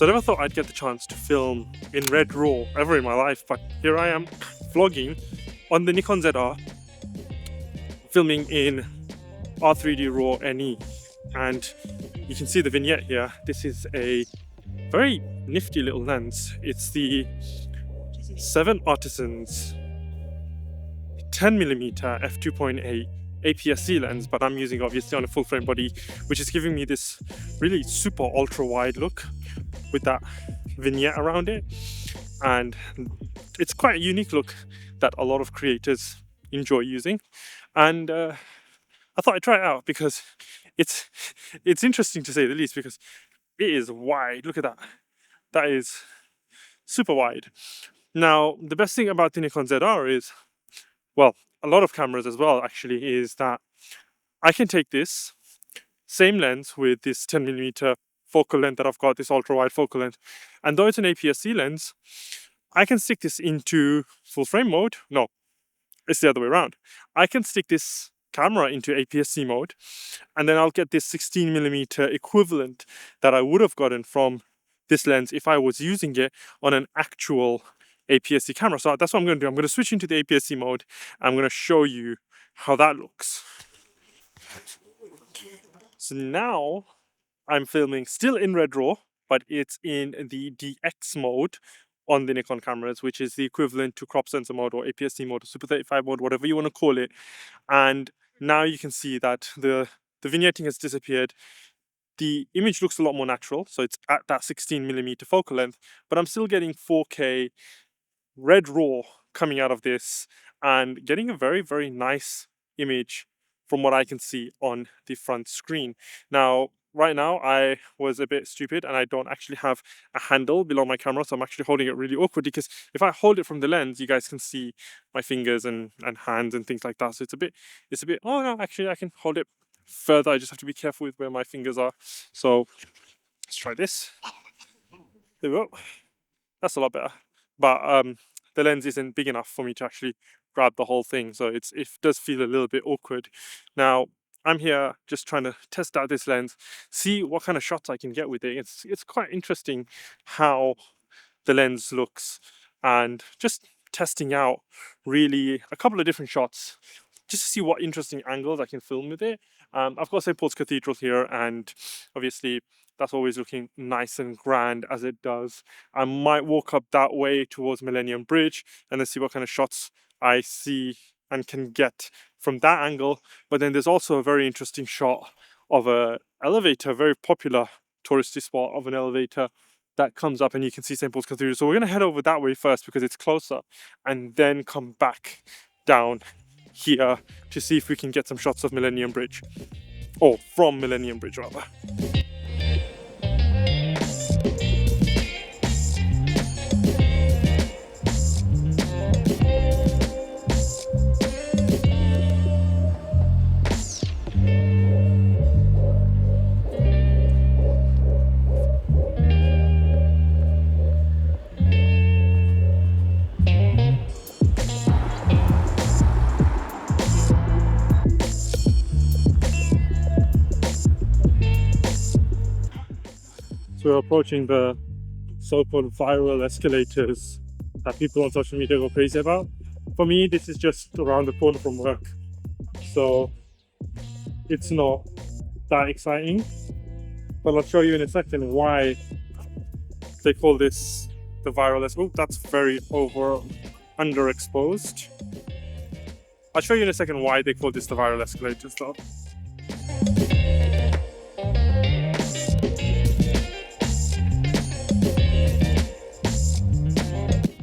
So I never thought I'd get the chance to film in Red RAW ever in my life, but here I am vlogging on the Nikon ZR, filming in R3D RAW NE. And you can see the vignette here. This is a very nifty little lens. It's the 7Artisans 10mm f2.8 APS-C lens, but I'm using obviously on a full frame body, which is giving me this really super ultra wide look with that vignette around it. And it's quite a unique look that a lot of creators enjoy using. And I thought I'd try it out because it's interesting to say the least, because it is wide. Look at that. That is super wide. Now, the best thing about the Nikon ZR is, well, a lot of cameras as well actually, is that I can take this same lens with this 10mm focal length that I've got, this ultra wide focal length, and though it's an APS-C lens, I can stick this into full frame mode. No, it's the other way around. I can stick this camera into APS-C mode, and then I'll get this 16mm equivalent that I would have gotten from this lens if I was using it on an actual APS-C camera. So that's what I'm going to do. I'm going to switch into the APS-C mode. I'm going to show you how that looks. So now I'm filming still in Red RAW, but it's in the DX mode on the Nikon cameras, which is the equivalent to crop sensor mode or APS-C mode or Super 35 mode, whatever you want to call it. And now you can see that the vignetting has disappeared. The image looks a lot more natural, so it's at that 16mm focal length, but I'm still getting 4K Red RAW coming out of this and getting a very, very nice image from what I can see on the front screen. Now, right now I was a bit stupid and I don't actually have a handle below my camera, so I'm actually holding it really awkward, because if I hold it from the lens, you guys can see my fingers and hands and things like that. So it's a bit, oh no, actually I can hold it further. I just have to be careful with where my fingers are. So let's try this. There we go. That's a lot better. But the lens isn't big enough for me to actually grab the whole thing, so it does feel a little bit awkward. Now, I'm here just trying to test out this lens, see what kind of shots I can get with it. It's quite interesting how the lens looks, and just testing out really a couple of different shots just to see what interesting angles I can film with it. I've got St. Paul's Cathedral here, and obviously that's always looking nice and grand as it does. I might walk up that way towards Millennium Bridge and then see what kind of shots I see and can get from that angle. But then there's also a very interesting shot of an elevator, a very popular touristy spot of an elevator that comes up, and you can see St. Paul's Cathedral. So we're going to head over that way first because it's closer, and then come back down here to see if we can get some shots of Millennium Bridge, or from Millennium Bridge rather. So we're approaching the so-called viral escalators that people on social media go crazy about. For me, this is just around the corner from work, so it's not that exciting. But I'll show you in a second why they call this the viral escalator. Oh, that's very underexposed. I'll show you in a second why they call this the viral escalators though.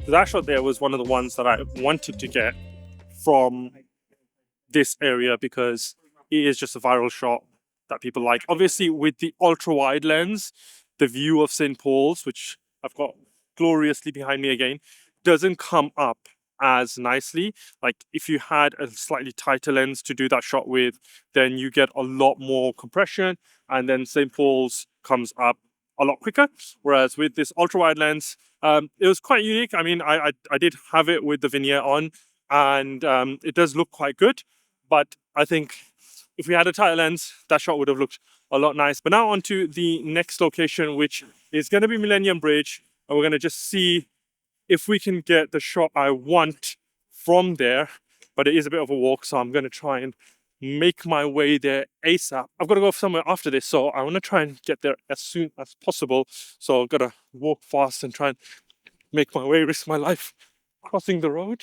That shot there was one of the ones that I wanted to get from this area because it is just a viral shot that people like. Obviously, with the ultra wide lens, the view of St. Paul's, which I've got gloriously behind me again, doesn't come up as nicely. Like if you had a slightly tighter lens to do that shot with, then you get a lot more compression, and then St. Paul's comes up a lot quicker. Whereas with this ultra wide lens, it was quite unique. I mean, I did have it with the vignette on, and it does look quite good. But I think if we had a tighter lens, that shot would have looked a lot nice. But now on to the next location, which is going to be Millennium Bridge. And we're going to just see if we can get the shot I want from there. But it is a bit of a walk, so I'm going to try and make my way there ASAP. I've got to go somewhere after this, so I want to try and get there as soon as possible. So I've got to walk fast and try and make my way, risk my life crossing the road.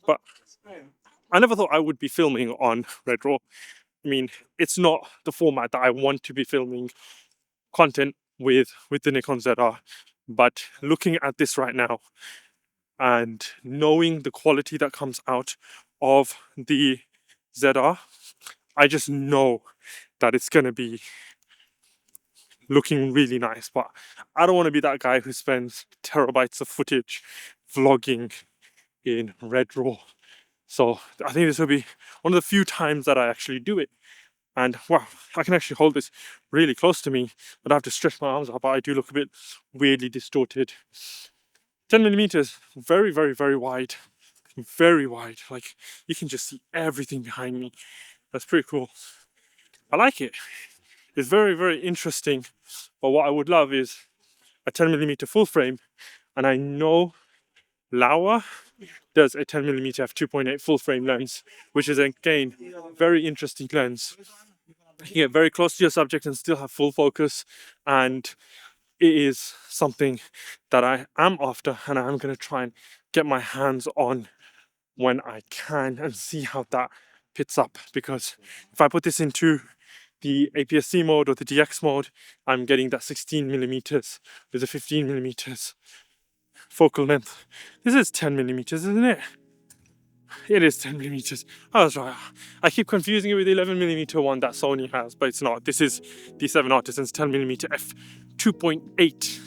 But I never thought I would be filming on Red Raw. I mean, it's not the format that I want to be filming content with the Nikon ZR. But looking at this right now and knowing the quality that comes out of the ZR, I just know that it's going to be looking really nice. But I don't want to be that guy who spends terabytes of footage vlogging in Red Raw. So I think this will be one of the few times that I actually do it. And wow, I can actually hold this really close to me, but I have to stretch my arms out, but I do look a bit weirdly distorted. 10 millimeters, very, very, very wide. Very wide. Like, you can just see everything behind me. That's pretty cool. I like it. It's very, very interesting. But what I would love is a 10 millimeter full frame. And I know Laowa does a 10 millimeter f2.8 full frame lens, which is again very interesting lens. You can get very close to your subject and still have full focus, and it is something that I am after, and I'm going to try and get my hands on when I can and see how that pits up. Because if I put this into the APS-C mode or the DX mode, I'm getting that 16 millimeters with a 15 millimeters focal length. This is 10 millimeters, isn't it? It is 10 millimeters. I was right. I keep confusing it with the 11 millimeter one that Sony has, but it's not. This is the 7Artisans 10 millimeter f2.8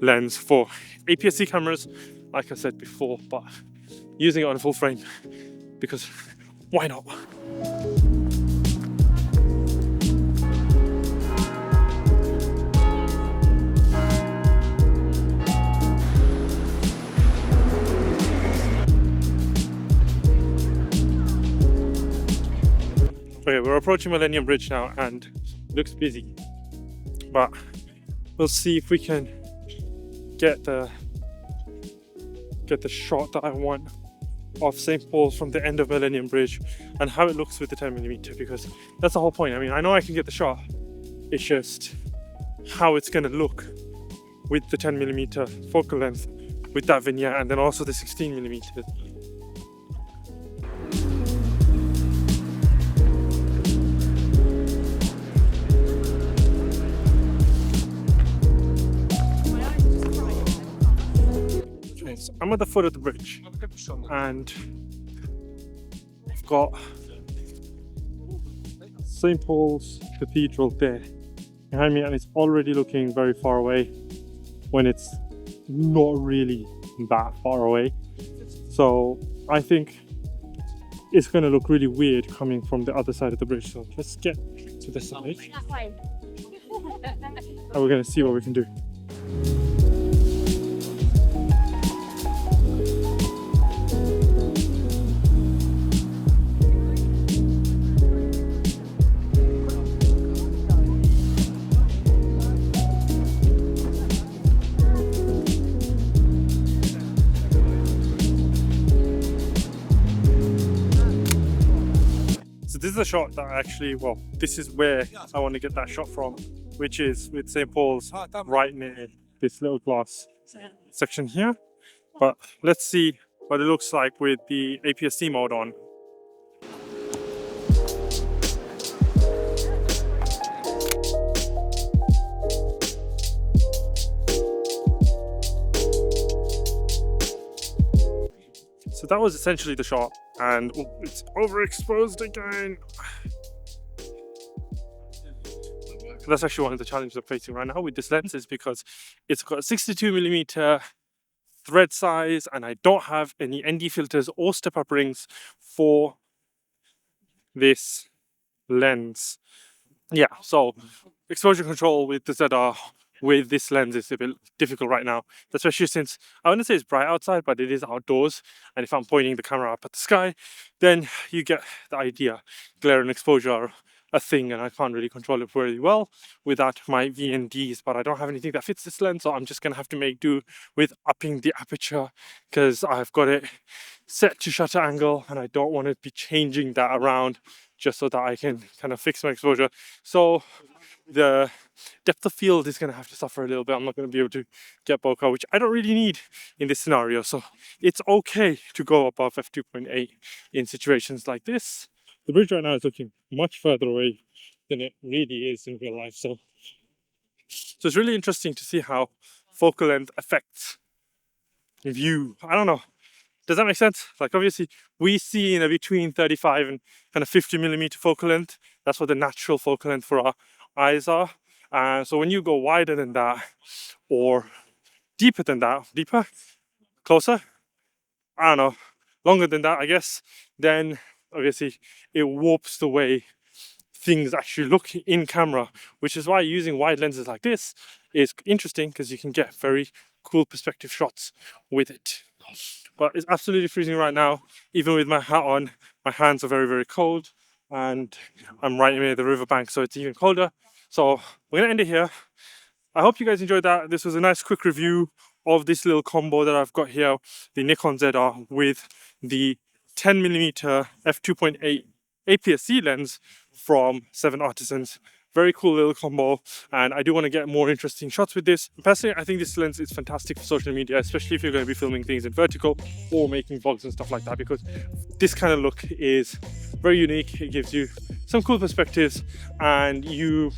lens for APS-C cameras, like I said before, but using it on full frame because why not? Okay, we're approaching Millennium Bridge now and it looks busy, but we'll see if we can get the shot that I want of St. Paul's from the end of Millennium Bridge and how it looks with the 10 millimeter, because that's the whole point. I mean, I know I can get the shot, it's just how it's going to look with the 10 millimeter focal length with that vignette and then also the 16 millimeter. So I'm at the foot of the bridge and I've got St. Paul's Cathedral there behind me, and it's already looking very far away when it's not really that far away. So I think it's going to look really weird coming from the other side of the bridge. So let's get to the side and we're going to see what we can do. So this is a shot that I actually, well, this is where I want to get that shot from, which is with St. Paul's right near this little glass section here. But let's see what it looks like with the APS-C mode on. So that was essentially the shot, and it's overexposed again. That's actually one of the challenges I'm facing right now with this lens, is because it's got a 62mm thread size and I don't have any ND filters or step-up rings for this lens. Yeah, so exposure control with the ZR with this lens is a bit difficult right now, especially since I wouldn't say it's bright outside, but it is outdoors. And if I'm pointing the camera up at the sky, then you get the idea. Glare and exposure are a thing, and I can't really control it very well without my VNDs, but I don't have anything that fits this lens, so I'm just gonna have to make do with upping the aperture, because I've got it set to shutter angle and I don't want to be changing that around just so that I can kind of fix my exposure. So the depth of field is going to have to suffer a little bit. I'm not going to be able to get bokeh, which I don't really need in this scenario. So it's okay to go above f2.8 in situations like this. The bridge right now is looking much further away than it really is in real life. So it's really interesting to see how focal length affects view. I don't know. Does that make sense? Like, obviously we see in a between 35 and kind of 50mm focal length. That's what the natural focal length for our eyes are. So when you go wider than that or deeper than that, deeper, closer, I don't know, longer than that, I guess, then obviously it warps the way things actually look in camera, which is why using wide lenses like this is interesting, because you can get very cool perspective shots with it. But it's absolutely freezing right now. Even with my hat on, my hands are very, very cold, and I'm right near the riverbank, so it's even colder. So we're gonna end it here. I hope you guys enjoyed that. This was a nice quick review of this little combo that I've got here, the Nikon ZR with the 10mm f2.8 APS-C lens from 7Artisans. Very cool little combo, and I do want to get more interesting shots with this. Personally, I think this lens is fantastic for social media, especially if you're going to be filming things in vertical or making vlogs and stuff like that, because this kind of look is very unique. It gives you some cool perspectives and you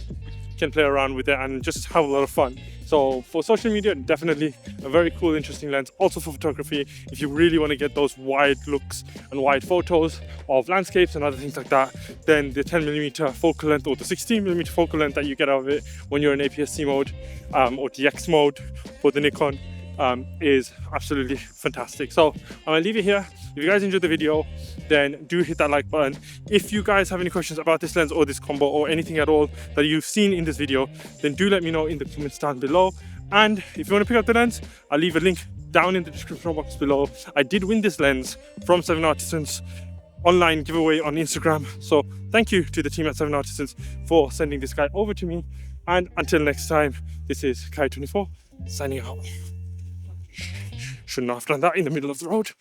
can play around with it and just have a lot of fun. So for social media, definitely a very cool, interesting lens. Also for photography, if you really want to get those wide looks and wide photos of landscapes and other things like that, then the 10mm focal length or the 16mm focal length that you get out of it when you're in APS-C mode or DX mode for the Nikon is absolutely fantastic. So I'm gonna leave it here. If you guys enjoyed the video, then do hit that like button. If you guys have any questions about this lens or this combo or anything at all that you've seen in this video, then do let me know in the comments down below. And if you want to pick up the lens, I'll leave a link down in the description box below. I did win this lens from 7Artisans online giveaway on Instagram. So thank you to the team at 7Artisans for sending this guy over to me. And until next time, this is Kai24 signing out. Shouldn't have done that in the middle of the road.